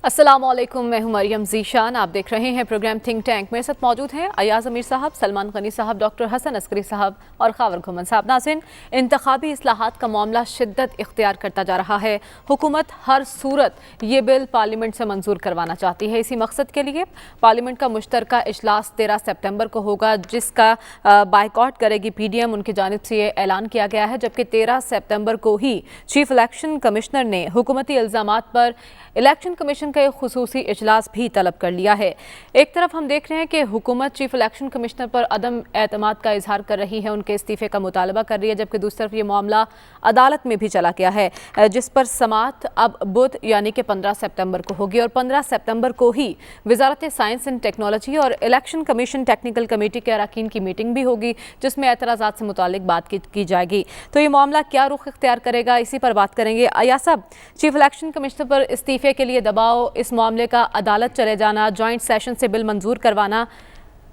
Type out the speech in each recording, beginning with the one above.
अस्सलामुअलैकुम, मैं हूं मरियम ज़ीशान। आप देख रहे हैं प्रोग्राम थिंक टैंक। मेरे साथ मौजूद हैं अयाज अमीर साहब, सलमान गनी साहब, डॉक्टर हसन अस्करी साहब और खावर घुमन साहब। नाज़रीन, इंतखाबी इस्लाहात का मामला शिद्दत इख्तियार करता जा रहा है। हुकूमत हर सूरत ये बिल पार्लियामेंट से मंजूर करवाना चाहती है। इसी मकसद के लिए पार्लियामेंट का मुश्तरका इजलास 13 सितंबर को होगा, जिसका बाइकआउट करेगी PDM। उनकी जानिब से ये ऐलान किया गया है, जबकि 13 सितंबर को ही चीफ इलेक्शन कमिश्नर ने हुकूमती इल्ज़ामात पर इलेक्शन कमीशन का एक खुसूसी इजलास भी तलब कर लिया है। एक तरफ हम देख रहे हैं कि हुकूमत चीफ इलेक्शन कमिश्नर पर अदम एतमाद का इजहार कर रही है, उनके इस्तीफे का मुतालबा कर रही है, जबकि दूसरी तरफ ये मामला अदालत में भी चला गया है, जिस पर समाअत अब बुध यानी कि 15 सितंबर को होगी और 15 सितंबर को ही वजारत साइंस एंड टेक्नोलॉजी और इलेक्शन कमीशन टेक्निकल कमेटी के अरकान की मीटिंग भी होगी, जिसमें एतराज़ात से मुतालिक बात की जाएगी। तो ये मामला क्या रुख इख्तियार करेगा, इसी पर बात करेंगे। अया साहब, चीफ इलेक्शन कमिश्नर पर इस्तीफे के लिए दबाव, इस मामले का अदालत चले जाना, जॉइंट सेशन से बिल मंजूर करवाना,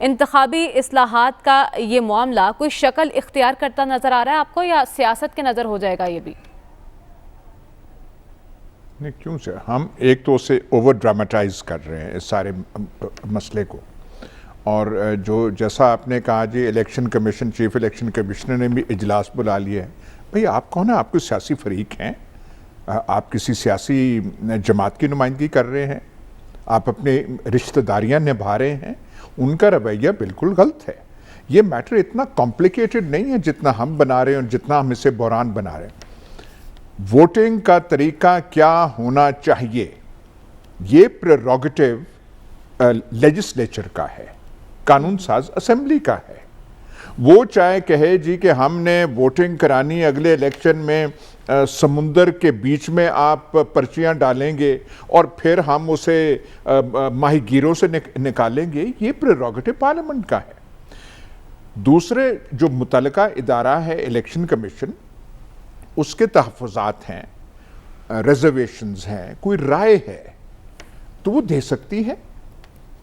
इंतखाबी इस्लाहात का ये मामला कोई शक्ल इख्तियार करता नजर आ रहा है आपको, या सियासत के नजर हो जाएगा ये भी? नहीं, क्यों से हम एक तो उसे ओवर ड्रामेटाइज कर रहे हैं इस सारे मसले को। और जो जैसा आपने कहा जी, election commission, chief election commissioner ने भी इजलास बुला लिया है। भाई आप कौन है? आप कोई सियासी फरीक हैं? आप किसी सियासी जमात की नुमाइंदगी कर रहे हैं? आप अपने रिश्तेदारियां निभा रहे हैं? उनका रवैया बिल्कुल गलत है। ये मैटर इतना कॉम्प्लिकेटेड नहीं है जितना हम बना रहे हैं और जितना हम इसे बहरान बना रहे हैं। वोटिंग का तरीका क्या होना चाहिए, ये प्रेरोगेटिव लेजिस्लेचर का है, कानून साज असेंबली का है। वो चाहे कहे जी कि हमने वोटिंग करानी अगले इलेक्शन में, समुंदर के बीच में आप पर्चियां डालेंगे और फिर हम उसे माहीगीरों से निकालेंगे, ये प्रेरोगेटिव पार्लियामेंट का है। दूसरे जो मुतलका इदारा है इलेक्शन कमीशन, उसके तहफ़्फ़ुज़ात हैं, रिजर्वेशंस हैं, कोई राय है तो वो दे सकती है।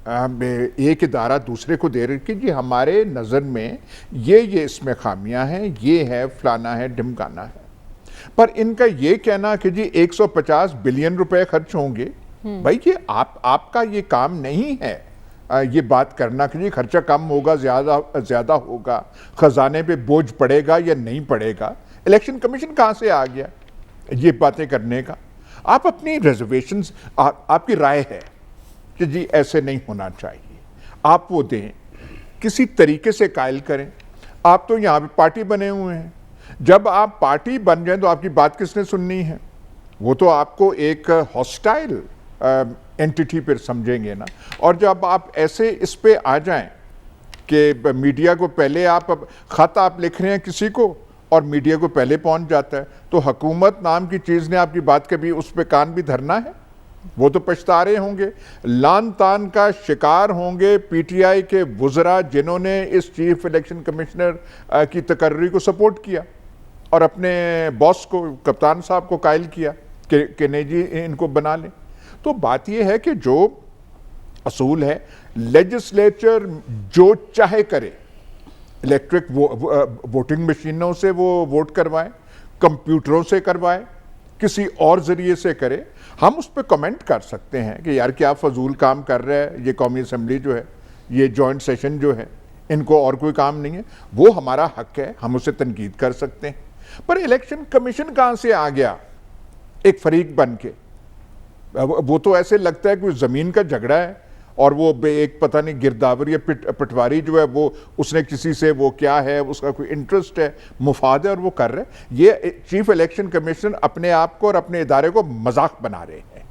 एक इदारा दूसरे को दे रही कि जी हमारे नज़र में ये इसमें खामियां हैं, ये है, फलाना है, ढिमकाना है। पर इनका ये कहना कि जी 150 बिलियन रुपए खर्च होंगे, भाई ये आपका ये काम नहीं है। ये बात करना कि जी खर्चा कम होगा, ज्यादा होगा, खजाने पे बोझ पड़ेगा या नहीं पड़ेगा। इलेक्शन कमीशन कहां से आ गया ये बातें करने का? आप अपनी रिजर्वेशंस, आपकी राय है कि जी ऐसे नहीं होना चाहिए, आप वो दें, किसी तरीके से कायल करें। आप तो यहां पे पार्टी बने हुए हैं, जब आप पार्टी बन जाए तो आपकी बात किसने सुननी है? वो तो आपको एक हॉस्टाइल एंटिटी पर समझेंगे ना। और जब आप ऐसे इस पे आ जाएं कि मीडिया को पहले खत आप लिख रहे हैं किसी को और मीडिया को पहले पहुंच जाता है, तो हुकूमत नाम की चीज ने आपकी बात कभी उस पे कान भी धरना है? वो तो पछता रहे होंगे, लान तान का शिकार होंगे PTI के वुज़रा जिन्होंने इस चीफ इलेक्शन कमिश्नर की तकर्री को सपोर्ट किया और अपने बॉस को, कप्तान साहब को कायल किया कि नहीं जी इनको बना लें। तो बात यह है कि जो असूल है, लेजिस्लेचर जो चाहे करे, इलेक्ट्रिक वोटिंग मशीनों से वो वोट करवाए, कंप्यूटरों से करवाए, किसी और जरिए से करे। हम उस पर कमेंट कर सकते हैं कि यार क्या फजूल काम कर रहा है ये कौमी असम्बली जो है, ये जॉइंट सेशन जो है, इनको और कोई काम नहीं है। वो हमारा हक है, हम उसे तनकीद कर सकते हैं। पर इलेक्शन कमीशन कहां से आ गया एक फरीक बन के? वो तो ऐसे लगता है कि जमीन का झगड़ा है और वो एक पता नहीं गिरदावरी या पटवारी जो है, वो उसने किसी से, वो क्या है, उसका कोई इंटरेस्ट है, मुफाद है और वो कर रहे हैं। ये चीफ इलेक्शन कमीशन अपने आप को और अपने इदारे को मजाक बना रहे हैं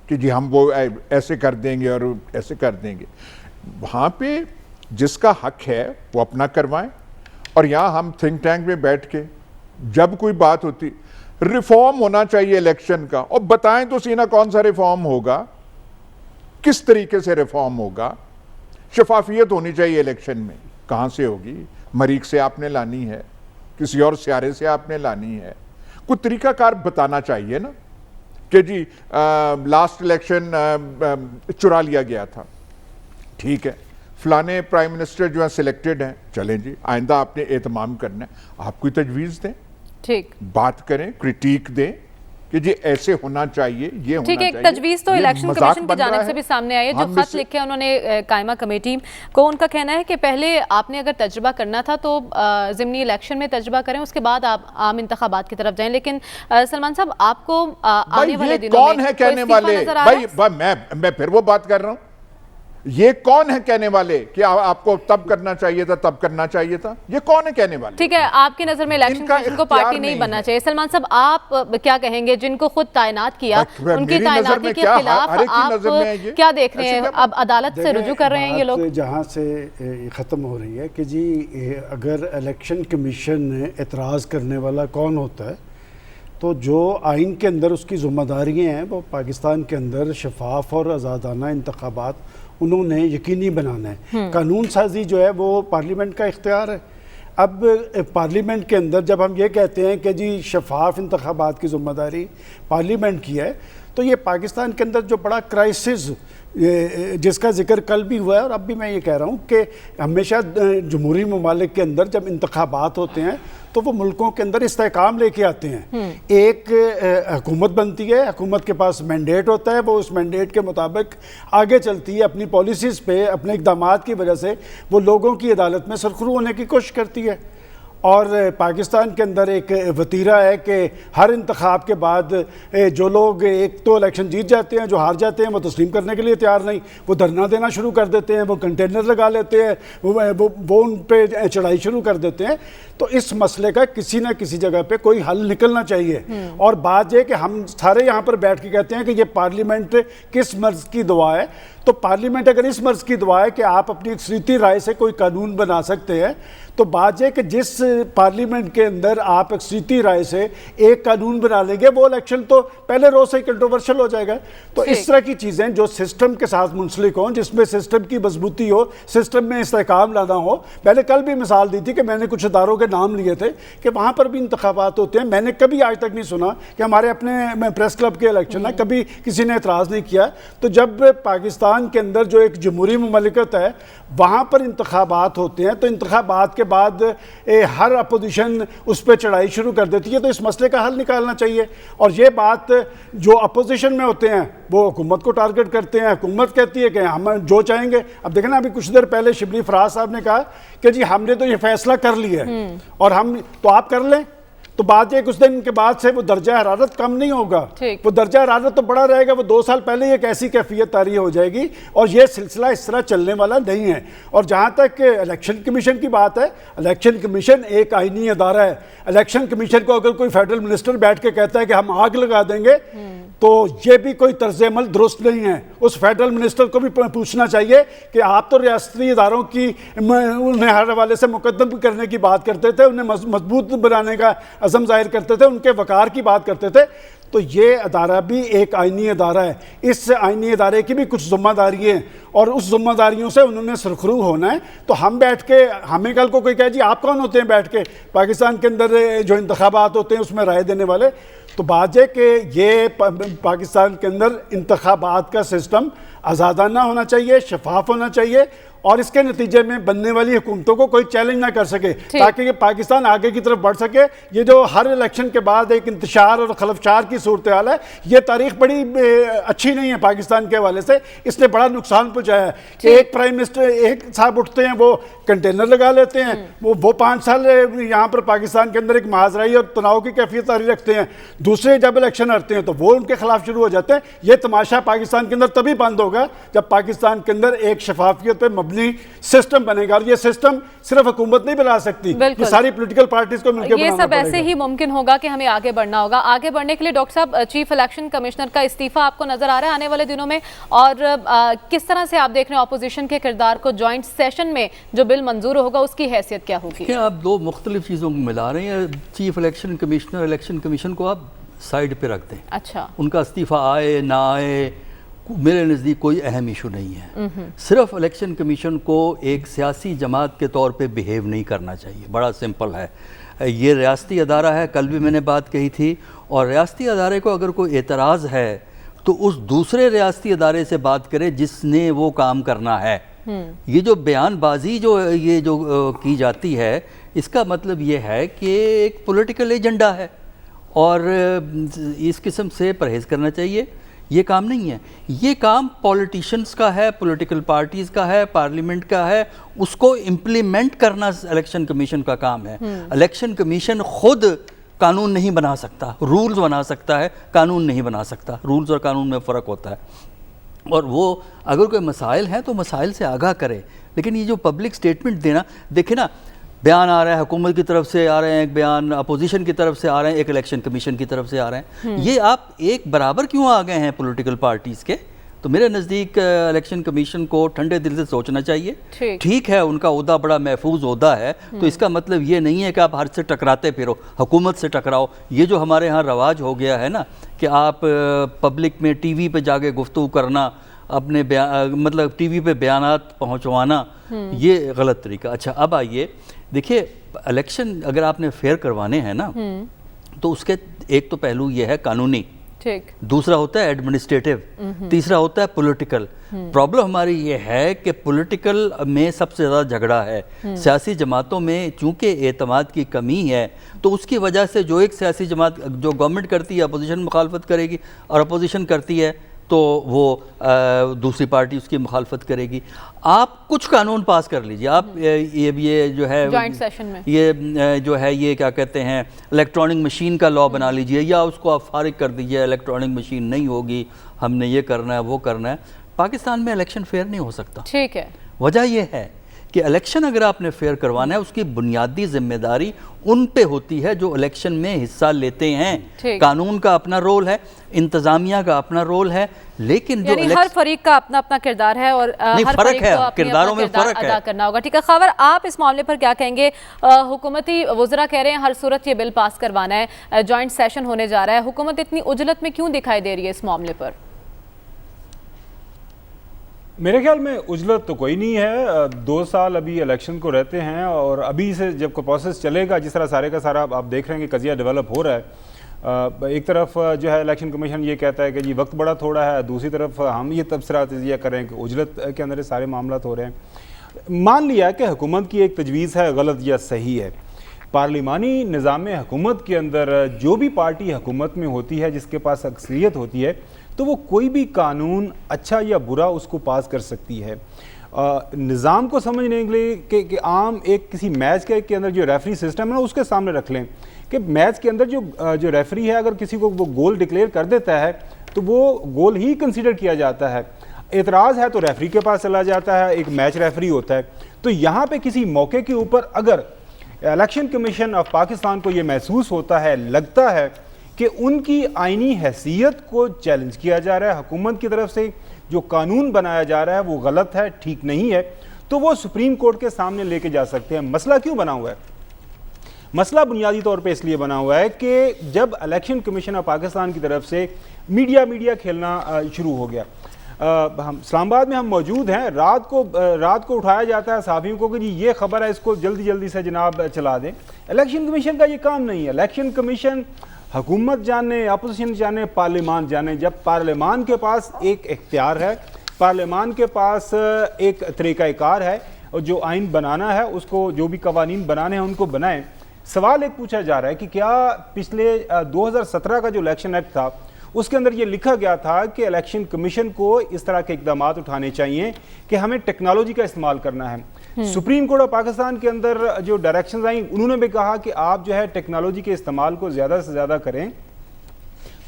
कि जी हम वो ऐसे कर देंगे और ऐसे कर देंगे। वहाँ पे जिसका हक है वो अपना करवाएं। और यहाँ हम थिंक टैंक में बैठ के जब कोई बात होती, रिफॉर्म होना चाहिए इलेक्शन का, और बताएं तो सीना कौन सा रिफॉर्म होगा, किस तरीके से रिफॉर्म होगा। शफाफियत होनी चाहिए इलेक्शन में, कहां से होगी? मरीख से आपने लानी है, किसी और सियारे से आपने लानी है? कोई तरीकाकार बताना चाहिए ना कि जी लास्ट इलेक्शन चुरा लिया गया था, ठीक है, फलाने प्राइम मिनिस्टर जो है सिलेक्टेड हैं, चलें जी आइंदा आपने एहतमाम करना है, आप कोई तजवीज़ दें, ठीक, बात करें, क्रिटिक दें कि जी ऐसे होना चाहिए, ये होना ठीक है, चाहिए। तजवीज़ तो ये इलेक्शन मजाक कमीशन की बन रहा जानिब से भी सामने आई है। जो खत लिखे उन्होंने कायमा कमेटी को, उनका कहना है कि पहले आपने अगर तजुर्बा करना था तो ज़िमनी इलेक्शन में तजुर्बा करें, उसके बाद आप आम इंतखाबात की तरफ जाएं। लेकिन सलमान साहब, आपको आने वाले दिनों कौन में है कहने वाले? भाई मैं फिर वो बात कर रहा हूं, ये कौन है कहने वाले कि आपको तब करना चाहिए था, तब करना चाहिए था? ये कौन है कहने वाले? ठीक है, आपकी नजर में इलेक्शन कमीशन को पार्टी नहीं बनना चाहिए। सलमान साहब, आप क्या कहेंगे? जिनको खुद तैनात किया, उनकी तैनाती के खिलाफ आप क्या देख रहे हैं? अब अदालत से रुजू कर रहे हैं ये लोग? जहां से खत्म हो रही है कि जी अगर इलेक्शन कमीशन एतराज़ करने वाला कौन होता है, तो जो आइन के अंदर उसकी ज़िम्मेदारियाँ हैं वो पाकिस्तान के अंदर शफाफ और आज़ादाना इंतखाबात उन्होंने यकीनी बनाना है। कानून साजी जो है वो पार्लियामेंट का इख्तियार है। अब पार्लियामेंट के अंदर जब हम ये कहते हैं कि जी शफाफ इंतखाबात की ज़िम्मेदारी पार्लियामेंट की है, तो ये पाकिस्तान के अंदर जो बड़ा क्राइसिस जिसका जिक्र कल भी हुआ है और अब भी मैं ये कह रहा हूँ कि हमेशा जमहूरी ममालिक के अंदर जब इंतखाबात होते हैं तो वो मुल्कों के अंदर इस्तेहकाम लेके आते हैं। एक हुकूमत बनती है, हुकूमत के पास मैंडेट होता है, वो उस मैंडेट के मुताबिक आगे चलती है, अपनी पॉलिसीज़ पे, अपने इक़दामात की वजह से वो लोगों की अदालत में सरखरू होने की कोशिश करती है। और पाकिस्तान के अंदर एक वतीरा है कि हर इंतखाब के बाद जो लोग एक तो इलेक्शन जीत जाते हैं, जो हार जाते हैं वो तस्लीम करने के लिए तैयार नहीं, वो धरना देना शुरू कर देते हैं, वो कंटेनर लगा लेते हैं, वो उन पे चढ़ाई शुरू कर देते हैं। तो इस मसले का किसी न किसी जगह पे कोई हल निकलना चाहिए। और बात यह कि हम सारे यहाँ पर बैठ के कहते हैं कि ये पार्लियामेंट किस मर्ज़ की दुआ है, तो पार्लियामेंट अगर इस मर्ज़ की दुआ है कि आप अपनी अक्सरियती राय से कोई कानून बना सकते हैं, तो बात यह कि जिस पार्लियामेंट के अंदर आप अक्सरियती राय से एक कानून बना लेंगे, वो इलेक्शन तो पहले रोज से कंट्रोवर्शियल हो जाएगा। तो इस तरह की चीज़ें जो सिस्टम के साथ मुंसलिक हों, जिसमें सिस्टम की मजबूती हो, सिस्टम में इस्तेहकाम लाना हो। मैंने कल भी मिसाल दी थी कि मैंने कुछ इदारों के नाम लिए थे कि वहाँ पर भी इंतखाबात होते हैं। मैंने कभी आज तक नहीं सुना कि हमारे अपने प्रेस क्लब के इलेक्शन है, कभी किसी ने एतराज़ नहीं किया। तो जब पाकिस्तान के अंदर जो एक जमहूरी ममलिकत है वहाँ पर इंतखाबात होते हैं, तो इंतखाबात के बाद हर अपोजिशन उस पर चढ़ाई शुरू कर देती है। तो इस मसले का हल निकालना चाहिए। और ये बात जो अपोजिशन में होते हैं वो हुकूमत को टारगेट करते हैं, हुकूमत कहती है कि हम जो चाहेंगे। अब देखना, अभी कुछ देर पहले शिबली फराज साहब ने कहा कि जी हमने तो ये फैसला कर लिया है और हम तो आप कर लें। तो बात एक उस दिन के बाद से वो दर्जा हरारत कम नहीं होगा, वो दर्जा हरारत तो बड़ा रहेगा। वो 2 साल पहले एक ऐसी कैफियत तारी हो जाएगी और ये सिलसिला इस तरह चलने वाला नहीं है। और जहाँ तक इलेक्शन कमीशन की बात है, इलेक्शन कमीशन एक आईनी अदारा है। इलेक्शन कमीशन को अगर कोई फेडरल मिनिस्टर बैठ के कहता है कि हम आग लगा देंगे, तो ये भी कोई तर्ज अमल दुरुस्त नहीं है। उस फेडरल मिनिस्टर को भी पूछना चाहिए कि आप तो रियासती इदारों की उन्हें हर हवाले से मुकद्दम करने की बात करते थे, उन्हें मजबूत बनाने का अज़म जाहिर करते थे, उनके वकार की बात करते थे। तो ये अदारा भी एक आइनी अदारा है। इस आइनी अदारे की भी कुछ जिम्मेदारी हैं और उस जिम्मेदारियों से उन्होंने सरखरू होना है। तो हम बैठ के, हमें कल को कोई कहे जी आप कौन होते हैं बैठ के पाकिस्तान के अंदर जो इंतखाबात होते हैं उसमें राय देने वाले, तो बात है कि ये पाकिस्तान के अंदर इंतखाबात का सिस्टम आज़ादाना होना चाहिए, शफाफ होना चाहिए और इसके नतीजे में बनने वाली हुकूमतों को कोई चैलेंज ना कर सके, ताकि पाकिस्तान आगे की तरफ बढ़ सके। ये जो हर इलेक्शन के बाद एक इंतशार और खलफशार की सूरत हाल है, ये तारीख बड़ी अच्छी नहीं है पाकिस्तान के हवाले से, इसने बड़ा नुकसान पहुँचाया है। एक प्राइम मिनिस्टर एक साहब उठते हैं, वो कंटेनर लगा लेते हैं, वो 5 साल यहाँ पर पाकिस्तान के अंदर एक महाजराई और तनाव की कैफियत जारी रखते हैं। दूसरे जब इलेक्शन हटते हैं तो वो उनके खिलाफ शुरू हो जाते हैं। ये तमाशा पाकिस्तान के अंदर तभी बंद होगा जब पाकिस्तान के अंदर एक शफाफियत पे मबनी सिस्टम बनेगा। और ये सिस्टम सिर्फ हुकूमत नहीं बना सकती, ये सारी पॉलिटिकल पार्टीज को मिलकर ये सब ऐसे ही मुमकिन होगा कि हमें आगे बढ़ना होगा। आगे बढ़ने के लिए डॉक्टर साहब, चीफ इलेक्शन कमिश्नर का इस्तीफा आपको नजर आ रहा है आने वाले दिनों में, और किस तरह से आप देख रहे हैं अपोजिशन के किरदार को? ज्वाइंट सेशन में जो बिल मंजूर होगा उसकी हैसियत क्या होगी? क्या आप दो मुख्तलिफ चीज़ों को मिला रहे हैं? Chief election commissioner, election commission को आप साइड पे रख दें। अच्छा, उनका इस्तीफा आए ना आए मेरे नज़दीक कोई अहम इशू नहीं है। सिर्फ इलेक्शन कमीशन को एक सियासी जमात के तौर पे बिहेव नहीं करना चाहिए, बड़ा सिंपल है। ये रियासती अदारा है, कल भी मैंने बात कही थी, और रियासती अदारे को अगर कोई एतराज़ है तो उस दूसरे रियासती अदारे से बात करे जिसने वो काम करना है। ये जो बयानबाजी जो की जाती है, इसका मतलब ये है कि एक पॉलिटिकल एजेंडा है और इस किस्म से परहेज़ करना चाहिए। ये काम नहीं है, ये काम पॉलिटिशियंस का है, पॉलिटिकल पार्टीज़ का है, पार्लियामेंट का है, उसको इम्प्लीमेंट करना इलेक्शन कमीशन का काम है। इलेक्शन कमीशन खुद कानून नहीं बना सकता, रूल्स बना सकता है, कानून नहीं बना सकता। रूल्स और कानून में फ़र्क होता है। और वो अगर कोई मसाइल हैं तो मसाइल से आगाह करे, लेकिन ये जो पब्लिक स्टेटमेंट देना, देखे ना, बयान आ रहा है हुकूमत की तरफ से आ रहे हैं, एक बयान अपोजिशन की तरफ से आ रहे हैं, एक इलेक्शन कमीशन की तरफ से आ रहे हैं, ये आप एक बराबर क्यों आ गए हैं पॉलिटिकल पार्टीज़ के? तो मेरे नज़दीक इलेक्शन कमीशन को ठंडे दिल से सोचना चाहिए। ठीक है, उनका ओहदा बड़ा महफूज ओहदा है, तो इसका मतलब ये नहीं है कि आप हर से टकराते फिरो, हुकूमत से टकराओ। ये जो हमारे यहाँ रवाज हो गया है ना कि आप पब्लिक में टीवी पे जाके गुफ्तगू करना, अपने मतलब टीवी पे बयानात पहुँचवाना, ये गलत तरीका। अच्छा, अब आइए, देखिए, इलेक्शन अगर आपने फेयर करवाने हैं ना, तो उसके एक तो पहलू ये है कानूनी, ठीक, दूसरा होता है एडमिनिस्ट्रेटिव, तीसरा होता है पॉलिटिकल। प्रॉब्लम हमारी ये है कि पॉलिटिकल में सबसे ज़्यादा झगड़ा है। सियासी जमातों में चूंकि एतमाद की कमी है, तो उसकी वजह से जो एक सियासी जमात जो गवर्नमेंट करती है, अपोजिशन मुखालफत करेगी, और अपोजिशन करती है तो वो दूसरी पार्टी उसकी मुखालफत करेगी। आप कुछ कानून पास कर लीजिए, आप ये जो है जॉइंट सेशन में ये जो है ये क्या कहते हैं इलेक्ट्रॉनिक मशीन का लॉ बना लीजिए, या उसको आप फारिग कर दीजिए, इलेक्ट्रॉनिक मशीन नहीं होगी, हमने ये करना है वो करना है। पाकिस्तान में इलेक्शन फेयर नहीं हो सकता। ठीक है, वजह यह है कि इलेक्शन अगर आपने फेयर करवाना है, उसकी बुनियादी जिम्मेदारी उन पे होती है जो इलेक्शन में हिस्सा लेते हैं। कानून का अपना रोल है, इंतजामिया का अपना रोल है, लेकिन जो हर फरीक का अपना अपना किरदार है और हर फर्क है, किरदारों में फर्क अदा करना होगा। ठीक है खबर, आप इस मामले पर क्या कहेंगे? हुकूमती वज़रा कह रहे हैं हर सूरत ये बिल पास करवाना है, जॉइंट सेशन होने जा रहा है, हुकूमत इतनी उजलत में क्यों दिखाई दे रही है इस मामले पर? मेरे ख्याल में उजलत तो कोई नहीं है। 2 साल अभी इलेक्शन को रहते हैं, और अभी से जब कोई प्रोसेस चलेगा, जिस तरह सारे का सारा आप देख रहे हैं कि कज़िया डेवलप हो रहा है, एक तरफ जो है इलेक्शन कमीशन ये कहता है कि जी वक्त बड़ा थोड़ा है, दूसरी तरफ हम ये तबसरा तजिया कर रहे हैं कि उजलत के अंदर सारे मामला हो रहे हैं। मान लिया कि हुकूमत की एक तजवीज़ है गलत या सही है, पार्लिमानी निज़ाम हुकूमत के अंदर जो भी पार्टी हुकूमत में होती है, जिसके पास अक्सरियत होती है, तो वो कोई भी कानून अच्छा या बुरा उसको पास कर सकती है। निज़ाम को समझने के लिए कि आम एक किसी मैच के अंदर जो रेफरी सिस्टम है ना, उसके सामने रख लें कि मैच के अंदर जो रेफरी है, अगर किसी को वो गोल डिक्लेयर कर देता है तो वो गोल ही कंसीडर किया जाता है। एतराज़ है तो रेफरी के पास चला जाता है, एक मैच रेफरी होता है। तो यहाँ पे किसी मौके के ऊपर अगर इलेक्शन कमीशन ऑफ पाकिस्तान को ये महसूस होता है, लगता है कि उनकी आईनी हैसियत को चैलेंज किया जा रहा है, हुकूमत की तरफ से जो कानून बनाया जा रहा है वो गलत है, ठीक नहीं है, तो वो सुप्रीम कोर्ट के सामने लेके जा सकते हैं। मसला क्यों बना हुआ है? मसला बुनियादी तौर पे इसलिए बना हुआ है कि जब इलेक्शन कमीशन ऑफ पाकिस्तान की तरफ से मीडिया खेलना शुरू हो गया, हम इस्लामाबाद में हम मौजूद हैं, रात को उठाया जाता है सहाफ़ियों को कि जी ये खबर है, इसको जल्दी से जनाब चला दें। इलेक्शन कमीशन का ये काम नहीं है। इलेक्शन कमीशन हुकूमत जाने, अपोजिशन जाने, पार्लियामान जाने, जब पार्लियामान के पास एक इख्तियार है, पार्लियामान के पास एक तरीक़ाकार है, और जो आइन बनाना है उसको, जो भी कवानीन बनाने हैं उनको बनाएं। सवाल एक पूछा जा रहा है कि क्या पिछले 2017 का जो इलेक्शन एक्ट था उसके अंदर ये लिखा गया था कि इलेक्शन कमीशन को इस तरह के इक़दाम उठाने चाहिए कि हमें टेक्नोलॉजी का इस्तेमाल करना है। सुप्रीम कोर्ट ऑफ पाकिस्तान के अंदर जो डायरेक्शंस आई, उन्होंने भी कहा कि आप जो है टेक्नोलॉजी के इस्तेमाल को ज़्यादा से ज़्यादा करें।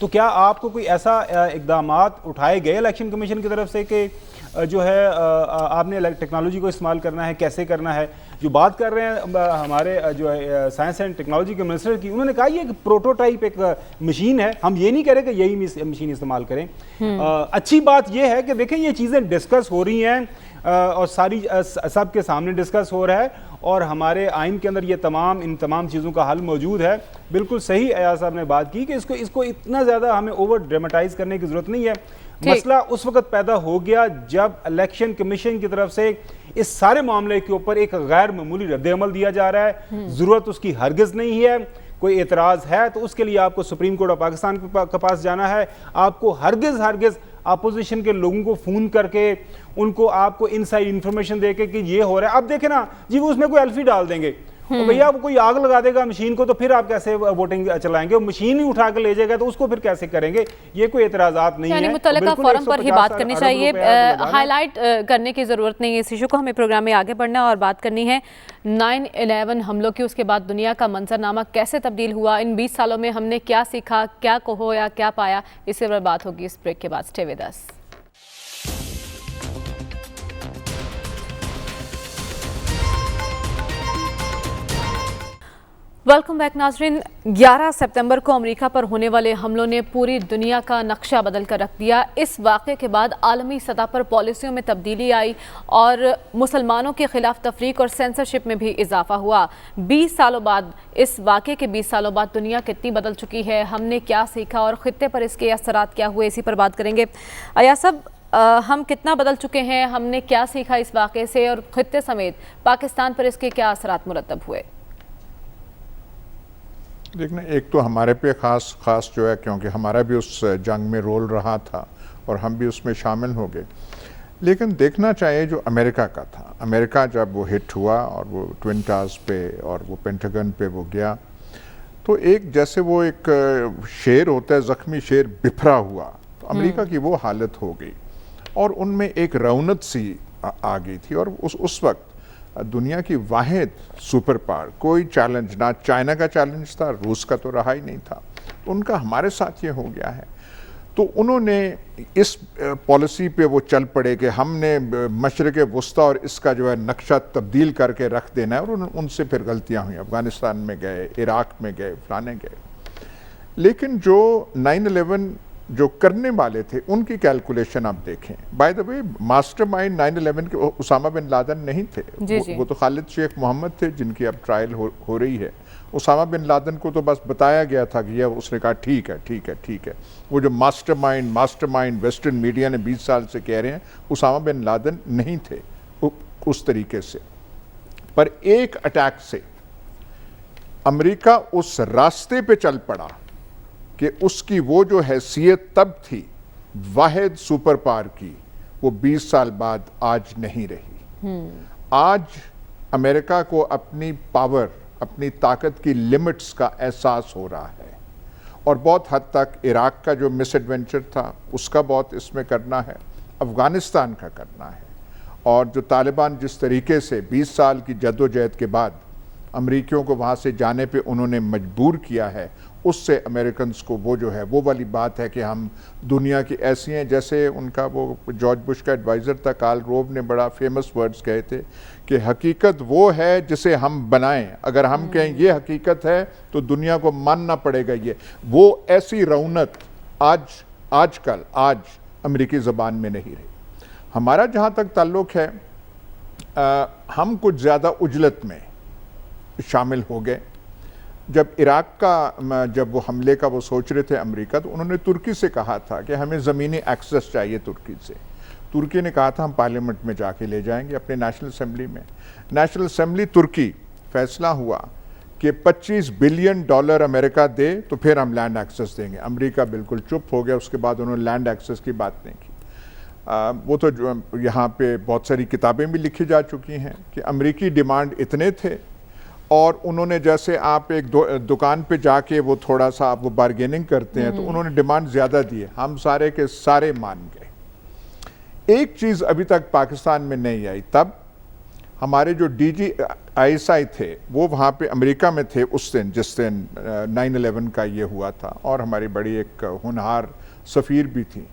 तो क्या आपको कोई ऐसा इक़दाम उठाए गए इलेक्शन कमीशन की तरफ से कि जो है आपने टेक्नोलॉजी को इस्तेमाल करना है, कैसे करना है? जो बात कर रहे हैं हमारे जो है साइंस एंड टेक्नोलॉजी के मिनिस्टर की, उन्होंने कहा ये एक प्रोटोटाइप एक मशीन है, हम ये नहीं कह रहे कि यही मशीन इस्तेमाल करें। अच्छी बात यह है कि देखें ये चीज़ें डिस्कस हो रही हैं, और सारी सब के सामने डिस्कस हो रहा है, और हमारे आइन के अंदर ये इन तमाम चीज़ों का हल मौजूद है। बिल्कुल सही अयाज साहब ने बात की कि इसको इतना ज़्यादा हमें ओवर ड्रामेटाइज करने की ज़रूरत नहीं है। मसला उस वक्त पैदा हो गया जब इलेक्शन कमीशन की तरफ से इस सारे मामले के ऊपर एक गैर मामूली रद्द-ए-अमल दिया जा रहा है। ज़रूरत उसकी हरगिज़ नहीं है। कोई एतराज़ है तो उसके लिए आपको सुप्रीम कोर्ट ऑफ पाकिस्तान के पास जाना है। आपको हरगिज़ अपोजिशन के लोगों को फ़ोन करके उनको आपको इनसाइड इन्फॉर्मेशन दे के कि ये हो रहा है, अब देखें ना जी, वो उसमें कोई अल्फी डाल देंगे, तो भैया वो कोई आग लगा देगा मशीन को तो फिर आप कैसे वोटिंग चलाएंगे? वो मशीन ही उठा कर ले जाएगा तो उसको फिर कैसे करेंगे? ये कोई एतराज़ात नहीं है। मुतल्लिका फोरम पर ही बात करनी चाहिए, हाईलाइट करने की ज़रूरत नहीं है इस इशू को। हमें प्रोग्राम में आगे बढ़ना और बात करनी है 9/11 हमलों की। उसके बाद दुनिया का मंजरनामा कैसे तब्दील हुआ, इन 20 सालों में हमने क्या सीखा, क्या खोया, क्या पाया, इससे पर बात होगी इस ब्रेक के बाद। Stay with us. Welcome back नाजरीन। 11 सितंबर को अमेरिका पर होने वाले हमलों ने पूरी दुनिया का नक्शा बदल कर रख दिया। इस वाक़े के बाद आलमी सतह पर पॉलिसियों में तब्दीली आई और मुसलमानों के खिलाफ तफरीक और सेंसरशिप में भी इजाफा हुआ। 20 सालों बाद, इस वाक़े के 20 सालों बाद दुनिया कितनी बदल चुकी है, हमने क्या सीखा और ख़ित्ते पर इसके असरात क्या हुए, इसी पर बात करेंगे। अया साहब, हम कितना बदल चुके हैं, हमने क्या सीखा इस वाक़े से और ख़ित्ते समेत पाकिस्तान पर इसके क्या असरात मुरतब हुए? देखना, एक तो हमारे पे ख़ास जो है, क्योंकि हमारा भी उस जंग में रोल रहा था और हम भी उसमें शामिल हो गए। लेकिन देखना चाहिए जो अमेरिका का था, अमेरिका जब वो हिट हुआ और वो ट्विन टावर्स पे और वो पेंटागन पे वो गया, तो एक जैसे वो एक शेर होता है, ज़ख्मी शेर बिफरा हुआ, तो अमेरिका की वो हालत हो गई और उनमें एक रौनक सी आ गई थी। और उस वक्त दुनिया की वाहिद सुपर पावर, कोई चैलेंज ना चाइना का चैलेंज था, रूस का तो रहा ही नहीं था, तो उनका हमारे साथ ये हो गया है। तो उन्होंने इस पॉलिसी पे वो चल पड़े कि हमने मशरिक़ वस्ता और इसका जो है नक्शा तब्दील करके रख देना है, और उनसे फिर गलतियां हुई, अफ़गानिस्तान में गए, इराक़ में गए, फलाने गए। लेकिन जो 9/11 जो करने वाले थे उनकी कैलकुलेशन आप देखें, बाय द वे मास्टरमाइंड 9/11 के उसामा बिन लादेन नहीं थे, वो तो खालिद शेख मोहम्मद थे जिनकी अब ट्रायल हो रही है। उसामा बिन लादेन को तो बस बताया गया था कि यह, उसने कहा ठीक है ठीक है ठीक है। वो जो मास्टरमाइंड वेस्टर्न मीडिया ने 20 साल से कह रहे हैं, उसामा बिन लादेन नहीं थे उस तरीके से। पर एक अटैक से अमेरिका उस रास्ते पे चल पड़ा कि उसकी वो जो हैसियत तब थी वाहिद सुपर पावर की, वो 20 साल बाद आज नहीं रही। आज अमेरिका को अपनी पावर, अपनी ताकत की लिमिट्स का एहसास हो रहा है और बहुत हद तक इराक़ का जो मिसएडवेंचर था उसका बहुत इसमें करना है, अफ़गानिस्तान का करना है, और जो तालिबान जिस तरीके से 20 साल की जद्दोजहद के बाद अमरीकियों को वहाँ से जाने पे उन्होंने मजबूर किया है, उससे अमेरिकन्स को वो जो है वो वाली बात है कि हम दुनिया की ऐसी हैं, जैसे उनका वो जॉर्ज बुश का एडवाइज़र था कार्ल रोव ने बड़ा फेमस वर्ड्स कहे थे कि हकीकत वो है जिसे हम बनाएं, अगर हम कहें ये हकीकत है तो दुनिया को मानना पड़ेगा। ये वो ऐसी रौनक आज अमेरिकी ज़बान में नहीं रही। हमारा जहाँ तक ताल्लुक़ है, हम कुछ ज़्यादा उजलत में शामिल हो गए। जब इराक़ का जब वो हमले का वो सोच रहे थे अमेरिका, तो उन्होंने तुर्की से कहा था कि हमें ज़मीनी एक्सेस चाहिए तुर्की से। तुर्की ने कहा था हम पार्लियामेंट में जाके ले जाएंगे, अपने नेशनल असेंबली में। नेशनल असेंबली तुर्की फैसला हुआ कि $25 बिलियन अमेरिका दे तो फिर हम लैंड एक्सेस देंगे। अमेरिका बिल्कुल चुप हो गया, उसके बाद उन्होंने लैंड एक्सेस की बात नहीं की। वो तो जो यहाँ पे बहुत सारी किताबें भी लिखी जा चुकी हैं कि अमेरिकी डिमांड इतने थे, और उन्होंने, जैसे आप एक दुकान पे जाके वो थोड़ा सा आप वो बार्गेनिंग करते हैं, तो उन्होंने डिमांड ज़्यादा दी है, हम सारे के सारे मान गए। एक चीज़ अभी तक पाकिस्तान में नहीं आई, तब हमारे जो DG ISI थे वो वहाँ पे अमेरिका में थे उस दिन जिस दिन 9/11 का ये हुआ था, और हमारी बड़ी एक होनहार सफ़ीर भी थी।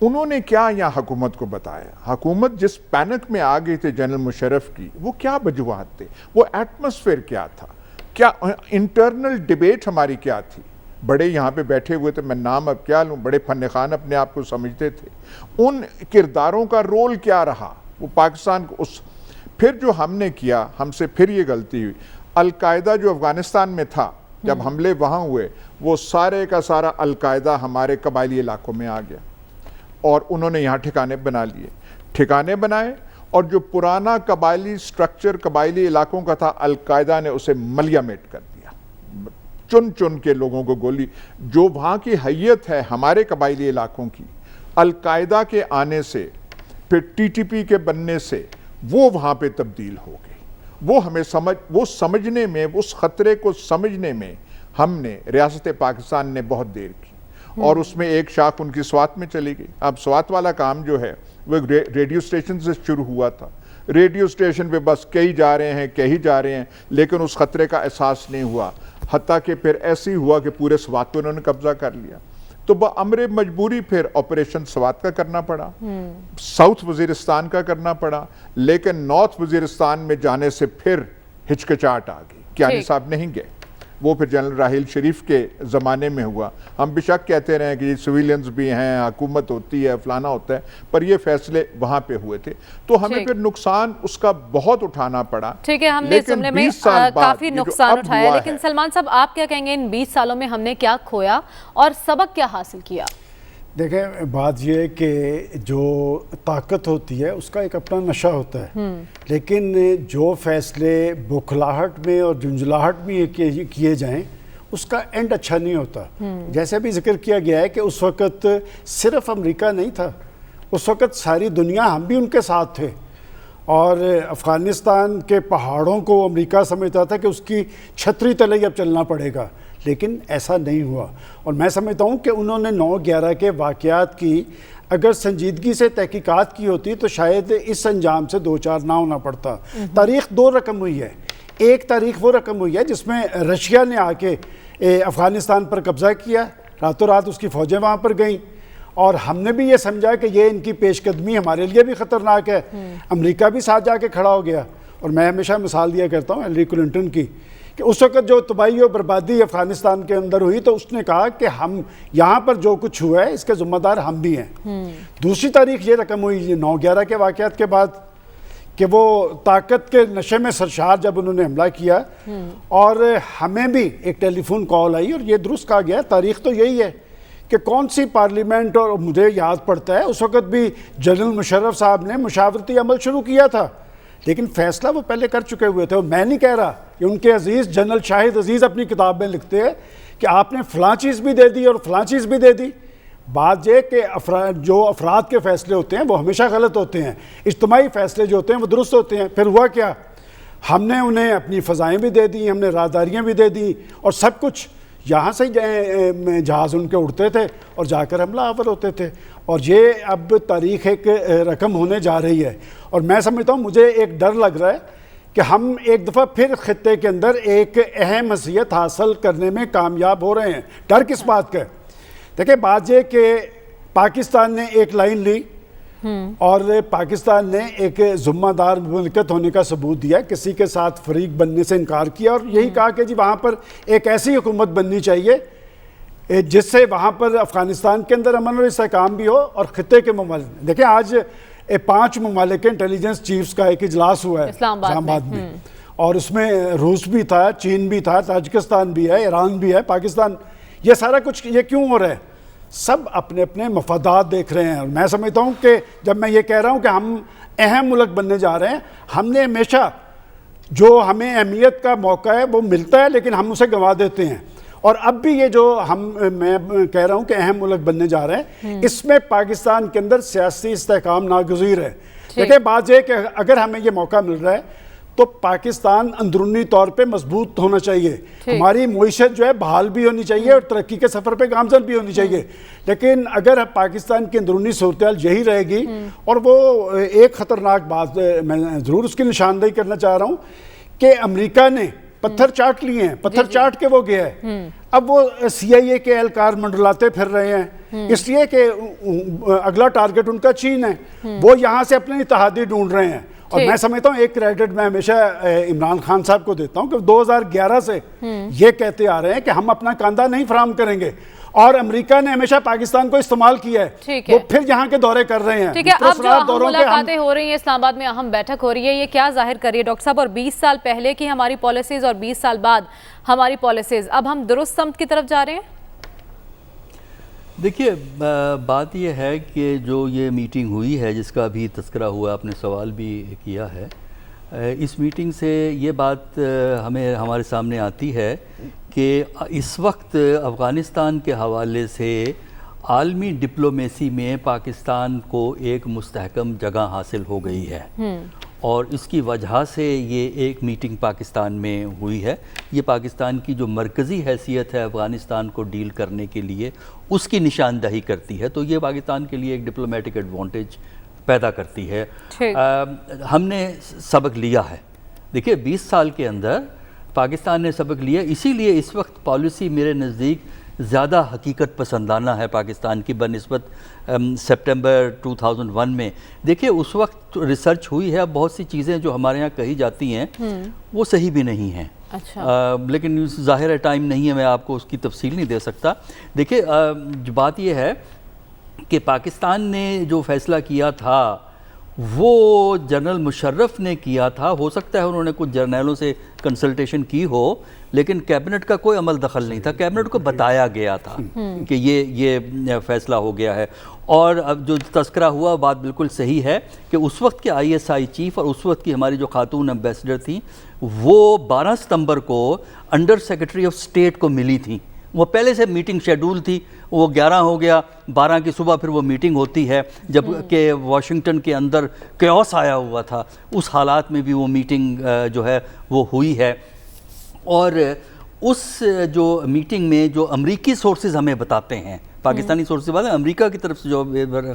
उन्होंने क्या यहाँ हुकूमत को बताया, हुकूमत जिस पैनिक में आ गई थी जनरल मुशर्रफ की, वो क्या वजूहात थे, वो एटमॉस्फेयर क्या था, क्या इंटरनल डिबेट हमारी क्या थी। बड़े यहाँ पे बैठे हुए थे, मैं नाम अब क्या लूँ, बड़े फन खान अपने आप को समझते थे, उन किरदारों का रोल क्या रहा वो पाकिस्तान को। उस फिर जो हमने किया, हमसे फिर ये गलती हुई, अलकायदा जो अफ़गानिस्तान में था, जब हमले वहाँ हुए, वो सारे का सारा अलकायदा हमारे कबायली इलाकों में आ गया और उन्होंने यहाँ ठिकाने बना लिए, ठिकाने बनाए, और जो पुराना कबायली स्ट्रक्चर कबायली इलाकों का था, अलकायदा ने उसे मलियामेट कर दिया, चुन चुन के लोगों को गोली। जो वहाँ की हैयत है हमारे कबायली इलाकों की, अलकायदा के आने से, फिर TTP के बनने से वो वहाँ पे तब्दील हो गई, वो हमें वो समझने में, उस ख़तरे को समझने में हमने, रियासत पाकिस्तान ने बहुत देर की और उसमें एक शाख उनकी स्वात में चली गई। अब स्वात वाला काम जो है वो रेडियो स्टेशन से शुरू हुआ था। रेडियो स्टेशन पे बस कही जा रहे हैं, लेकिन उस ख़तरे का एहसास नहीं हुआ। हत्ता कि फिर ऐसे ही हुआ कि पूरे स्वात पर उन्होंने कब्जा कर लिया, तो अमरे मजबूरी फिर ऑपरेशन स्वात का करना पड़ा, साउथ वजीरिस्तान का करना पड़ा, लेकिन नॉर्थ वजीरिस्तान में जाने से फिर हिचकिचाहट आ गई। कियानी साहब नहीं गए, वो फिर जनरल राहिल शरीफ के ज़माने में हुआ। हम बेशक कहते रहे कि सिविलियंस भी हैं, हुकूमत होती है, फलाना होता है, पर ये फैसले वहाँ पे हुए थे, तो हमें फिर नुकसान उसका बहुत उठाना पड़ा। ठीक है, हमने इस जुमले में काफ़ी नुकसान उठाया, लेकिन सलमान साहब आप क्या कहेंगे, इन 20 सालों में हमने क्या खोया और सबक क्या हासिल किया? देखें, बात यह है कि जो ताकत होती है उसका एक अपना नशा होता है, लेकिन जो फैसले बौखलाहट में और झुंझलाहट में किए जाएं उसका एंड अच्छा नहीं होता। जैसे भी जिक्र किया गया है कि उस वक़्त सिर्फ अमेरिका नहीं था, उस वक़्त सारी दुनिया, हम भी उनके साथ थे, और अफ़गानिस्तान के पहाड़ों को अमेरिका समझता था कि उसकी छतरी तले अब चलना पड़ेगा, लेकिन ऐसा नहीं हुआ। और मैं समझता हूँ कि उन्होंने 9/11 के वाक़यात की अगर संजीदगी से तहकीकात की होती तो शायद इस अंजाम से 2-4 ना होना पड़ता। तारीख़ 2 रकम हुई है। एक तारीख़ वो रकम हुई है जिसमें रशिया ने आके अफ़गानिस्तान पर कब्ज़ा किया, रातों रात उसकी फ़ौजें वहाँ पर गईं, और हमने भी ये समझा कि ये इनकी पेशकदमी हमारे लिए भी ख़तरनाक है। अमेरिका भी साथ जाके खड़ा हो गया। और मैं हमेशा मिसाल दिया करता हूँ हिलरी क्लिंटन की, कि उस वक़्त जो तबाही और बर्बादी अफ़गानिस्तान के अंदर हुई तो उसने कहा कि हम यहाँ पर जो कुछ हुआ है इसके ज़िम्मेदार हम भी हैं। दूसरी तारीख ये रकम हुई 9/11 के वाक़यात के बाद कि वो ताकत के नशे में सरशार जब उन्होंने हमला किया, और हमें भी एक टेलीफोन कॉल आई और ये दुरुस्त कहा गया, तारीख़ तो यही है कि कौन सी पार्लियामेंट, और मुझे याद पड़ता है उस वक़्त भी जनरल मुशर्रफ साहब ने मुशावरती अमल शुरू किया था, लेकिन फ़ैसला वो पहले कर चुके हुए थे। और मैं नहीं कह रहा कि उनके अजीज़ जनरल शाहिद अजीज़ अपनी किताब में लिखते हैं कि आपने फ़लाँ चीज़ भी दे दी और फ़लाँ चीज़ भी दे दी। बात यह कि जो अफराद के फ़ैसले होते हैं वो हमेशा गलत होते हैं, इज्तिमाई फ़ैसले जो होते हैं वो दुरुस्त होते हैं। फिर हुआ क्या, हमने उन्हें अपनी फ़ज़ाएँ भी दे दी, हमने राहदारियाँ भी दे दी, और सब कुछ यहाँ से जहाज़ उनके उड़ते थे और जाकर हमला आवर होते थे। और ये अब तारीख़ एक रकम होने जा रही है। और मैं समझता हूँ, मुझे एक डर लग रहा है कि हम एक दफ़ा फिर ख़ित्ते के अंदर एक अहम हसीयत हासिल करने में कामयाब हो रहे हैं। डर किस बात का? देखिए, बात यह कि पाकिस्तान ने एक लाइन ली और पाकिस्तान ने एक ज़िम्मेदार मुल्कत होने का सबूत दिया, किसी के साथ फरीक बनने से इनकार किया, और यही कहा कि जी वहाँ पर एक ऐसी हुकूमत बननी चाहिए जिससे वहाँ पर अफ़गानिस्तान के अंदर अमन और इस्तेहकाम भी हो और ख़ित्ते के ममालिक। देखिए, आज 5 ममालिक के इंटेलिजेंस चीफ्स का एक इजलास हुआ है इस्लामाबाद में, और उसमें रूस भी था, चीन भी था, ताजिकिस्तान भी है, ईरान भी है, पाकिस्तान। ये सारा कुछ ये क्यों हो रहा है? सब अपने अपने मफादात देख रहे हैं। और मैं समझता हूँ कि जब मैं ये कह रहा हूँ कि हम अहम मुल्क बनने जा रहे हैं, हमने हमेशा जो हमें अहमियत का मौका है वो मिलता है, लेकिन हम उसे गंवा देते हैं। और अब भी ये जो मैं कह रहा हूँ कि अहम मुल्क बनने जा रहे हैं, इसमें पाकिस्तान के अंदर सियासी इस्तेहकाम नागुज़ीर है। देखिए, बात यह कि अगर हमें ये मौका मिल रहा है तो पाकिस्तान अंदरूनी तौर पे मजबूत होना चाहिए, हमारी मईशत जो है बहाल भी होनी चाहिए और तरक्की के सफ़र पे गामजन भी होनी चाहिए। लेकिन अगर पाकिस्तान की अंदरूनी सूरत यही रहेगी, और वो एक ख़तरनाक बात मैं ज़रूर उसकी निशानदेही करना चाह रहा हूँ कि अमेरिका ने पत्थर चाट लिए हैं, पत्थर चाट के वो गया है। अब वो CIA के एहलकार मंडलाते फिर रहे हैं, इसलिए कि अगला टारगेट उनका चीन है, वो यहाँ से अपने इत्तेहादी ढूंढ रहे हैं। और मैं समझता हूँ, एक क्रेडिट मैं हमेशा इमरान खान साहब को देता हूँ कि 2011 से ये कहते आ रहे हैं कि हम अपना कांधा नहीं फराहम करेंगे, और अमेरिका ने हमेशा पाकिस्तान को इस्तेमाल किया है, वो फिर यहाँ के दौरे कर रहे हैं। ठीक है, अब जो मुलाकातें हो रही हैं, इस्लामाबाद में अहम बैठक हो रही है, ये क्या जाहिर कर रही है डॉक्टर साहब? और 20 साल पहले की हमारी पॉलिसीज और 20 साल बाद हमारी पॉलिसीज, अब हम दुरुस्त समत की तरफ जा रहे हैं? देखिए, बात यह है कि जो ये मीटिंग हुई है जिसका अभी तज़किरा हुआ, आपने सवाल भी किया है, इस मीटिंग से ये बात हमारे सामने आती है कि इस वक्त अफ़गानिस्तान के हवाले से आलमी डिप्लोमेसी में पाकिस्तान को एक मुस्तहकम जगह हासिल हो गई है। और इसकी वजह से ये एक मीटिंग पाकिस्तान में हुई है। ये पाकिस्तान की जो मरकज़ी हैसियत है अफ़गानिस्तान को डील करने के लिए उसकी निशानदही करती है, तो ये पाकिस्तान के लिए एक डिप्लोमेटिक एडवांटेज पैदा करती है। हमने सबक लिया है। देखिए 20 साल के अंदर पाकिस्तान ने सबक लिया, इसीलिए इस वक्त पॉलिसी मेरे नज़दीक ज़्यादा हकीकत पसंदाना है पाकिस्तान की बनिस्बत सितंबर 2001 में। देखिए उस वक्त रिसर्च हुई है, अब बहुत सी चीज़ें जो हमारे यहाँ कही जाती हैं वो सही भी नहीं हैं। अच्छा। लेकिन ज़ाहिर है टाइम नहीं है, मैं आपको उसकी तफसील नहीं दे सकता। देखिए बात यह है कि पाकिस्तान ने जो फ़ैसला किया था वो जनरल मुशर्रफ ने किया था। हो सकता है उन्होंने कुछ जर्नलों से कंसल्टेशन की हो, लेकिन कैबिनेट का कोई अमल दखल नहीं था। कैबिनेट को बताया गया था कि ये फ़ैसला हो गया है। और अब जो तस्करा हुआ बात बिल्कुल सही है कि उस वक्त के ISI चीफ़ और उस वक्त की हमारी जो खातून एम्बेसडर थी वो 12 सितंबर को अंडर सेक्रेटरी ऑफ स्टेट को मिली थी। वो पहले से मीटिंग शेड्यूल थी, वो 11 हो गया, 12 की सुबह फिर वो मीटिंग होती है, जब कि वाशिंगटन के अंदर कैओस आया हुआ था। उस हालात में भी वो मीटिंग जो है वो हुई है। और उस जो मीटिंग में जो अमरीकी सोर्सेज हमें बताते हैं, पाकिस्तानी सोर्सेज बाद अमेरिका की तरफ से जो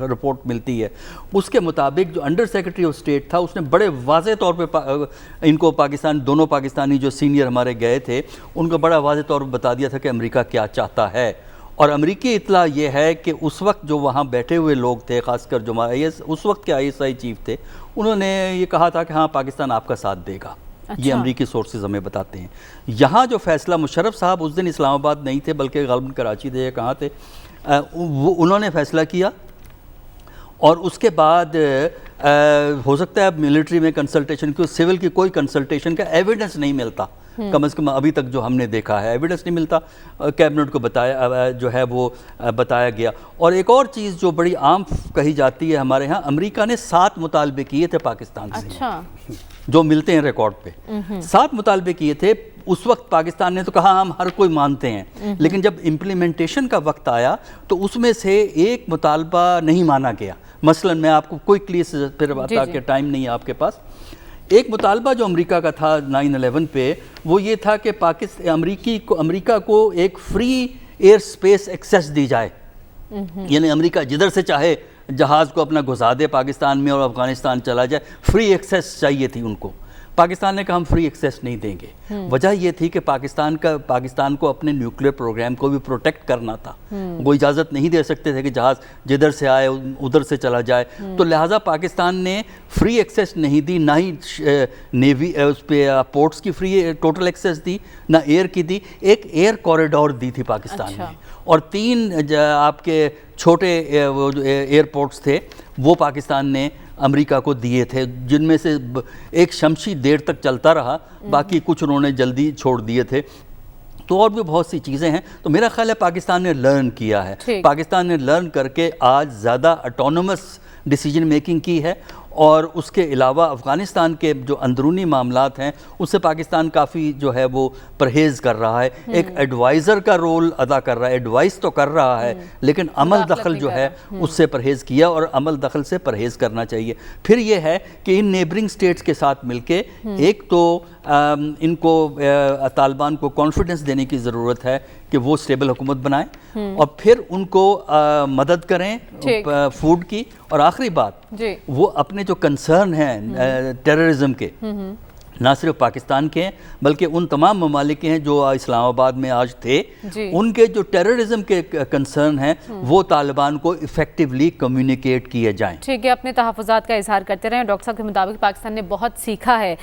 रिपोर्ट मिलती है उसके मुताबिक जो अंडर सेक्रेटरी ऑफ स्टेट था उसने बड़े वाज़े तौर पे इनको पाकिस्तान, दोनों पाकिस्तानी जो सीनियर हमारे गए थे उनको बड़ा वाज़े तौर पर बता दिया था कि अमेरिका क्या चाहता है। और अमेरिकी इतला ये है कि उस वक्त जो वहाँ बैठे हुए लोग थे, ख़ासकर जो उस वक्त के ISI चीफ थे, उन्होंने ये कहा था कि हाँ पाकिस्तान आपका साथ देगा। अच्छा। ये अमरीकी सोर्सेज हमें बताते हैं। यहाँ जो फैसला मुशर्रफ साहब उस दिन इस्लामाबाद नहीं थे बल्कि ग़ालिबन कराची थे या कहाँ थे, वो उन्होंने फ़ैसला किया। और उसके बाद हो सकता है अब मिलिट्री में कंसल्टेशन की, सिविल की कोई कंसल्टेशन का एविडेंस नहीं मिलता, कम से कम अभी तक जो हमने देखा है एविडेंस नहीं मिलता। कैबिनेट को बताया जो है वो बताया गया। और एक और चीज़ जो बड़ी आम कही जाती है हमारे यहाँ, अमेरिका ने 7 मुतालबे किए थे पाकिस्तान से। अच्छा। जो मिलते हैं रिकॉर्ड पे 7 मुतालबे किए थे। उस वक्त पाकिस्तान ने तो कहा हम हर कोई मानते हैं, लेकिन जब इम्प्लीमेंटेशन का वक्त आया तो उसमें से एक मुतालबा नहीं माना गया। मसलन मैं आपको क्विकली फिर बता के टाइम नहीं है आपके पास। एक मुतालबा जो अमेरिका का था 9/11 पे, वो ये था कि अमेरिका को एक फ्री एयर स्पेस एक्सेस दी जाए, यानी अमेरिका जिधर से चाहे जहाज़ को अपना घुसा दे पाकिस्तान में और अफ़गानिस्तान चला जाए, फ्री एक्सेस चाहिए थी उनको। पाकिस्तान ने कहा हम फ्री एक्सेस नहीं देंगे। वजह यह थी कि पाकिस्तान को अपने न्यूक्लियर प्रोग्राम को भी प्रोटेक्ट करना था। वो इजाज़त नहीं दे सकते थे कि जहाज़ जिधर से आए उधर से चला जाए। तो लिहाजा पाकिस्तान ने फ्री एक्सेस नहीं दी, ना ही नेवी उस पर पोर्ट्स की फ्री टोटल एक्सेस दी, ना एयर की दी। एक एयर कॉरिडोर दी थी पाकिस्तान में, और 3 आपके छोटे वो जो एयरपोर्ट्स थे वो पाकिस्तान ने अमेरिका को दिए थे, जिनमें से एक शमशी देर तक चलता रहा, बाकी कुछ उन्होंने जल्दी छोड़ दिए थे। तो और भी बहुत सी चीज़ें हैं। तो मेरा ख्याल है पाकिस्तान ने लर्न किया है। पाकिस्तान ने लर्न करके आज ज़्यादा ऑटोनोमस डिसीजन मेकिंग की है। और उसके अलावा अफ़गानिस्तान के जो अंदरूनी मामलात हैं उससे पाकिस्तान काफ़ी जो है वो परहेज़ कर रहा है, एक एडवाइज़र का रोल अदा कर रहा है। एडवाइस तो कर रहा है लेकिन अमल दखल जो है उससे परहेज़ किया, और अमल दखल से परहेज़ करना चाहिए। फिर ये है कि इन नेबरिंग स्टेट्स के साथ मिलके एक तो इनको तालिबान को कॉन्फिडेंस देने की ज़रूरत है कि वो स्टेबल हुकूमत बनाएं, और फिर उनको मदद करें फूड की। और आखिरी बात, वो अपने जो कंसर्न हैं टेररिज्म के, ना सिर्फ पाकिस्तान के हैं बल्कि उन तमाम ममालिक के हैं जो इस्लामाबाद में आज थे, उनके जो टेररिज्म के कंसर्न हैं वो तालिबान को इफेक्टिवली कम्युनिकेट किए जाएं। ठीक है, अपने तहफ़्फ़ुज़ात का इजहार करते रहें। डॉक्टर साहब के मुताबिक पाकिस्तान ने बहुत सीखा है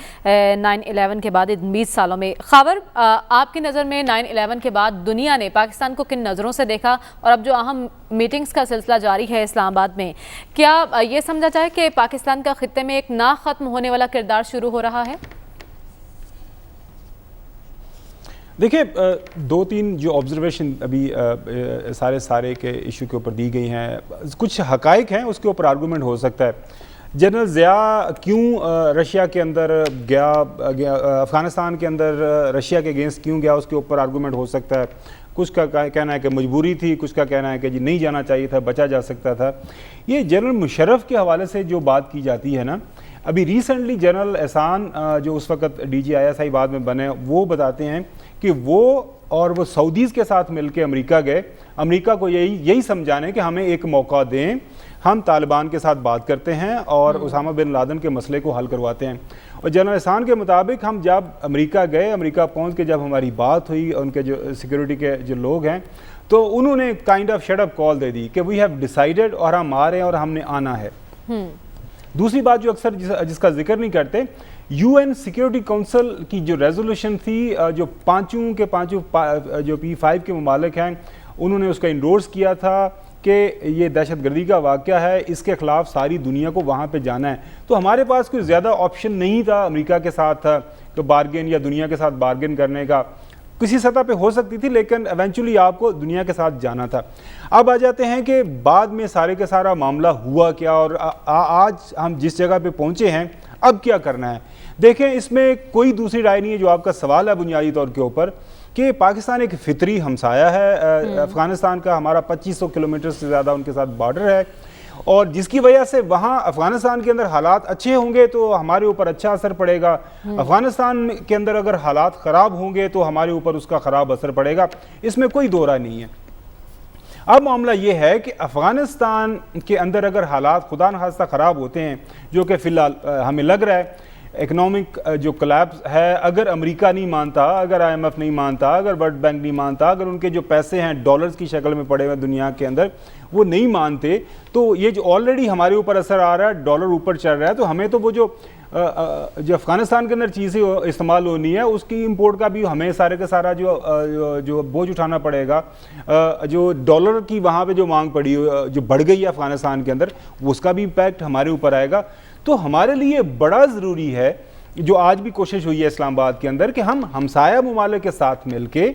9/11 के बाद इन 20 सालों में। ख़ावर, आपकी नज़र में 9/11 के बाद दुनिया ने पाकिस्तान को किन नज़रों से देखा, और अब जो अहम मीटिंग्स का सिलसिला जारी है इस्लामाबाद में, क्या ये समझा जाए कि पाकिस्तान का खित्ते में एक ना ख़त्म होने वाला किरदार शुरू हो रहा है? देखिए 2-3 जो ऑब्जर्वेशन अभी सारे के इशू के ऊपर दी गई हैं, कुछ हकाइक हैं, उसके ऊपर आर्गूमेंट हो सकता है। जनरल ज़िया क्यों रशिया के अंदर गया, अफ़गानिस्तान के अंदर रशिया के अगेंस्ट क्यों गया, उसके ऊपर आर्गूमेंट हो सकता है। कुछ का कहना है कि मजबूरी थी, कुछ का कहना है कि जी नहीं जाना चाहिए था, बचा जा सकता था। ये जनरल मुशर्रफ के हवाले से जो बात की जाती है ना, अभी रिसेंटली जनरल एहसान जो उस वक्त DG ISI बाद में बने, वो बताते हैं कि वो सऊदीज़ के साथ मिलकर अमेरिका गए, अमेरिका को यही समझाने कि हमें एक मौका दें, हम तालिबान के साथ बात करते हैं और उसामा बिन लादेन के मसले को हल करवाते हैं। और जनरल एहसान के मुताबिक हम जब अमेरिका गए, अमेरिका पहुंच के जब हमारी बात हुई, उनके जो सिक्योरिटी के जो लोग हैं, तो उन्होंने kind of shut up call दे दी कि वी हैव डिसाइडेड, और हम आ रहे हैं और हमने आना है। दूसरी बात जो अक्सर जिसका जिक्र नहीं करते, UN सिक्योरिटी काउंसिल की जो रेजोल्यूशन थी, जो पाँचों जो P5 के ममालिक हैं, उन्होंने उसका इंडोर्स किया था कि ये दहशतगर्दी का वाक़या है, इसके ख़िलाफ़ सारी दुनिया को वहाँ पे जाना है। तो हमारे पास कोई ज़्यादा ऑप्शन नहीं था अमेरिका के साथ तो बार्गेन या दुनिया के साथ बार्गेन करने का। किसी सतह पे हो सकती थी, लेकिन एवेंचुअली आपको दुनिया के साथ जाना था। अब आ जाते हैं कि बाद में सारे का सारा मामला हुआ क्या, और आज हम जिस जगह पे पहुँचे हैं अब क्या करना है। देखें, इसमें कोई दूसरी राय नहीं है। जो आपका सवाल है बुनियादी तौर के ऊपर कि पाकिस्तान एक फितरी हमसाया है अफ़गानिस्तान का, हमारा 2500 किलोमीटर से ज़्यादा उनके साथ बॉर्डर है, और जिसकी वजह से वहाँ अफ़गानिस्तान के अंदर हालात अच्छे होंगे तो हमारे ऊपर अच्छा असर पड़ेगा, अफ़गानिस्तान के अंदर अगर हालात ख़राब होंगे तो हमारे ऊपर उसका ख़राब असर पड़ेगा, इसमें कोई दो राय नहीं है। अब मामला ये है कि अफ़गानिस्तान के अंदर अगर हालात खुदा न खास्ता ख़राब होते हैं, जो कि फ़िलहाल हमें लग रहा है, इकनॉमिक जो कोलैप्स है, अगर अमेरिका नहीं मानता, अगर IMF नहीं मानता, अगर वर्ल्ड बैंक नहीं मानता, अगर उनके जो पैसे हैं डॉलर्स की शक्ल में पड़े हुए दुनिया के अंदर वो नहीं मानते, तो ये जो ऑलरेडी हमारे ऊपर असर आ रहा है, डॉलर ऊपर चल रहा है, तो हमें तो वो जो अफ़गानिस्तान के अंदर चीज़ें इस्तेमाल होनी है उसकी इंपोर्ट का भी हमें सारे का सारा जो बोझ उठाना पड़ेगा। जो डॉलर की वहाँ पे जो मांग पड़ी जो बढ़ गई है अफ़गानिस्तान के अंदर, उसका भी इम्पैक्ट हमारे ऊपर आएगा। तो हमारे लिए बड़ा ज़रूरी है, जो आज भी कोशिश हुई है इस्लामाबाद के अंदर, कि हम हमसाया ममालिक के साथ मिलके,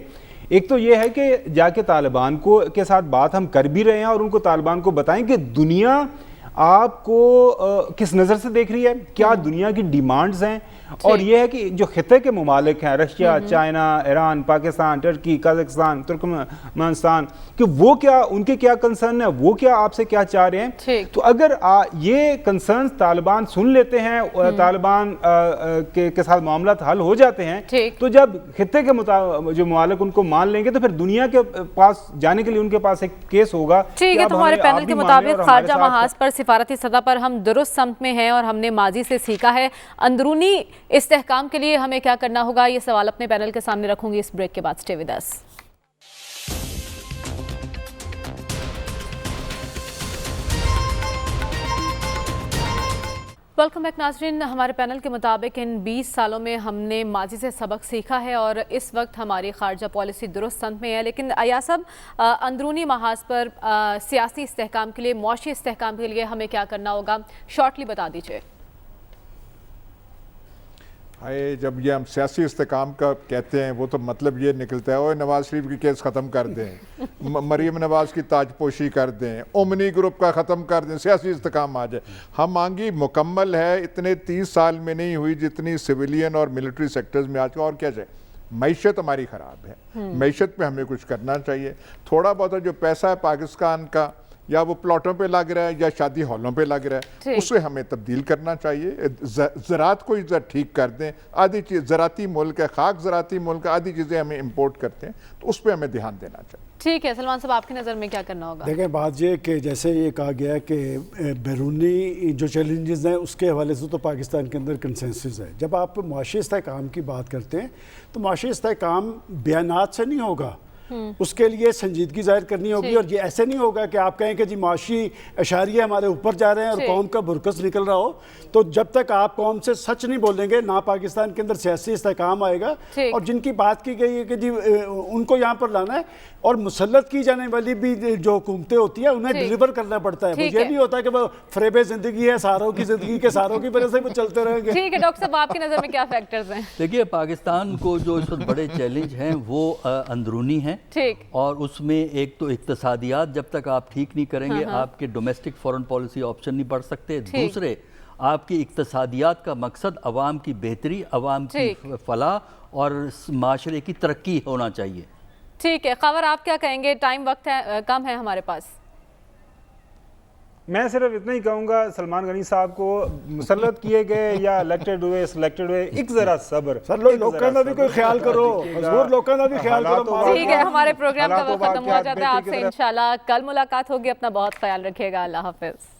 एक तो ये है कि जाके तालिबान के साथ बात हम कर भी रहे हैं और उनको तालिबान को बताएं कि दुनिया आपको किस नज़र से देख रही है, क्या दुनिया की डिमांड्स हैं, और ये है कि जो खिते के ममालिक हैं, रशिया, चाइना, ईरान, पाकिस्तान, तुर्की, कजाकिस्तान, तुर्कमेनिस्तान, कि वो क्या, उनके क्या कंसर्न है, वो क्या आपसे क्या चाह रहे हैं। तो अगर ये कंसर्न तालिबान सुन लेते हैं, तालिबान के साथ मामला हल हो जाते हैं, तो जब खिते के जो ममालिक उनको मान लेंगे तो फिर दुनिया के पास जाने के लिए उनके पास एक केस होगा। ठीक है, तुम्हारे पैनल के मुताबिक खारजा महाज पर सिफारती सतह पर हम दुरुस्त सम्त में हैं और हमने माजी से सीखा है। अंदरूनी इस्तेहकाम के लिए हमें क्या करना होगा, ये सवाल अपने पैनल के सामने रखूंगी इस ब्रेक के बाद। Stay with us. Welcome back नाज़रीन। हमारे पैनल के मुताबिक इन 20 सालों में हमने माजी से सबक सीखा है और इस वक्त हमारी खारजा पॉलिसी दुरुस्त संत में है। लेकिन अयाज साहब, अंदरूनी महाज पर सियासी इस्तेहकाम के लिए, मुआशी इस्तेहकाम के लिए हमें क्या करना होगा, शॉर्टली बता दीजिए। हाय, जब ये हम सियासी इस्तेकाम का कहते हैं वो तो मतलब ये निकलता है, ओए नवाज शरीफ की केस ख़त्म कर दें, मरीम नवाज की ताजपोशी कर दें, ओमनी ग्रुप का ख़त्म कर दें, सियासी इस्तेकाम आ जाए। हम मांगी मुकम्मल है, इतने 30 साल में नहीं हुई जितनी सिविलियन और मिलिट्री सेक्टर्स में आज। और क्या चाहिए? मैशत हमारी ख़राब है, मैशत पे हमें कुछ करना चाहिए। थोड़ा बहुत जो पैसा है पाकिस्तान का, या वो प्लॉटों पे लग रहा है या शादी हॉलों पे लग रहा है, उसे हमें तब्दील करना चाहिए। ज़रात को इधर ठीक कर दें। आधी चीज़ ज़राती मुल्क है, खाक ज़राती मुल्क है, आधी चीज़ें हमें इंपोर्ट करते हैं, तो उस पर हमें ध्यान देना चाहिए। ठीक है सलमान साहब, आपकी नज़र में क्या करना होगा? देखें, बात ये कि जैसे ये कहा गया कि बैरूनी जो चैलेंजेस हैं उसके हवाले से तो पाकिस्तान के अंदर कंसेंसस है। जब आप मुआशी इस्तेहकाम की बात करते हैं तो मुआशी इस्तेहकाम बयानात से नहीं होगा, उसके लिए संजीदगी जाहिर करनी होगी। और ये ऐसे नहीं होगा कि आप कहें कि जी मुआशी अशारिया हमारे ऊपर जा रहे हैं और कौम का बुरकस निकल रहा हो। तो जब तक आप कौम से सच नहीं बोलेंगे, ना पाकिस्तान के अंदर सियासी इस्तेहकाम आएगा। और जिनकी बात की गई है कि जी उनको यहाँ पर लाना है, और मुसल्लत की जाने वाली भी जो हुकूमतें होती है उन्हें डिलीवर करना पड़ता है। ये नहीं होता कि वो फरेबे जिंदगी है, सारों की जिंदगी के सारों की वजह से वो चलते रहेंगे। ठीक है डॉक्टर साहब, आपकी नज़र में क्या फैक्टर्स हैं? देखिए, पाकिस्तान को जो इस वक्त बड़े चैलेंज हैं वो अंदरूनी हैं। ठीक। और उसमें एक तो इक्तसादियात जब तक आप ठीक नहीं करेंगे, आपके डोमेस्टिक फॉरेन पॉलिसी ऑप्शन नहीं बढ़ सकते। दूसरे, आपकी इक्तसादियात का मकसद अवाम की बेहतरी, अवाम की फलाह और माशरे की तरक्की होना चाहिए। ठीक है, खबर आप क्या कहेंगे? टाइम वक्त है कम है हमारे पास। मैं सिर्फ इतना ही कहूँगा सलमान गनी साहब को, मुसल्लत किए गए या इलेक्टेड हुए सिलेक्टेड हुए, एक जरा सब्र सर लोगों का भी कोई ख्याल करो, हजूर लोगों का भी ख्याल करो। ठीक है, हमारे प्रोग्राम का वक्त खत्म हो जाता है। आपसे इंशाल्लाह कल मुलाकात होगी। अपना बहुत ख्याल रखिएगा। अल्लाह हाफिज।